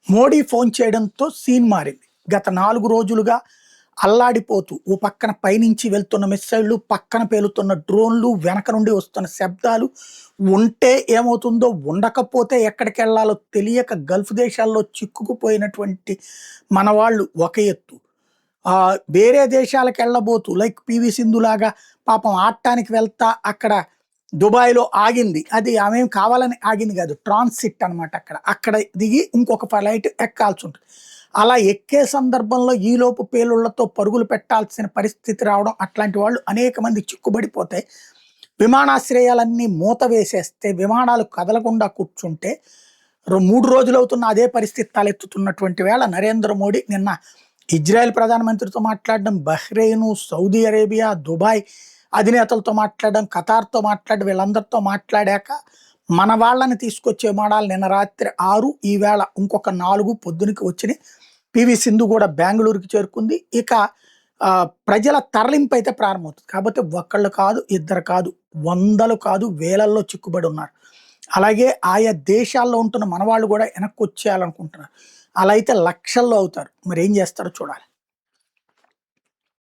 Modi phone చేయడంతో scene మారింది. గత 4 రోజులుగా అల్లాడిపోతూ ఓ పక్కన పైనుంచి వెళ్తున్న మిస్సైళ్లు, పక్కన పేలుతున్న డ్రోన్లు, వెనక నుండి వస్తున్న శబ్దాలు, ఉంటే ఏమవుతుందో, ఉండకపోతే ఎక్కడికెళ్లాలో తెలియక గల్ఫ్ దేశాల్లో చిక్కుకుపోయినటువంటి మన వాళ్ళు ఒక ఎత్తు. వేరే దేశాలకెళ్ళబోతూ లైక్ పీవీ సింధు లాగా పాపం ఆడటానికి వెళ్తా అక్కడ దుబాయ్‌లో ఆగింది. అది ఆమేం కావాలని ఆగింది కాదు. ట్రాన్సిట్ అనమాట అక్కడ. అక్కడ దిగి ఇంకొక ఫ్లైట్ ఎక్కాల్సుంటది. అలా ఎక్కే సందర్భంలో ఈలోపు పేలుళ్లతో పరుగులు పెట్టాల్సిన పరిస్థితి రావడం, అట్లాంటి వాళ్ళు అనేక మంది చిక్కుబడిపోతే, విమానాశ్రయాలన్నీ మూత వేసేస్తే, విమానాలు కదలకుండా కూర్చుంటే 3 రోజులవుతున్న అదే పరిస్థితి తలెత్తుతున్నటువంటి వేళ నరేంద్ర మోడీ నిన్న ఇజ్రాయెల్ ప్రధానమంత్రితో మాట్లాడడం, బహ్రెయిను, సౌదీ అరేబియా, దుబాయ్ అధినేతలతో మాట్లాడడం, ఖతార్‌తో మాట్లాడడం, వీళ్ళందరితో మాట్లాడాక మన వాళ్ళని తీసుకొచ్చే విమానాలు నిన్న రాత్రి 6, ఈవేళ ఇంకొక 4 పొద్దునకి వచ్చినాయి. పీవీ సింధు కూడా బెంగుళూరుకి చేరుకుంది. ఇక ప్రజల తరలింపు అయితే ప్రారంభమవుతుంది. కాకపోతే ఒకళ్ళు కాదు, ఇద్దరు కాదు, వందలు కాదు, వేలల్లో చిక్కుబడి ఉన్నారు. అలాగే ఆయా దేశాల్లో ఉంటున్న మనవాళ్ళు కూడా వెనక్కి వచ్చేయాలనుకుంటున్నారు. అలా అయితే లక్షల్లో అవుతారు. మరి ఏం చేస్తారో చూడాలి.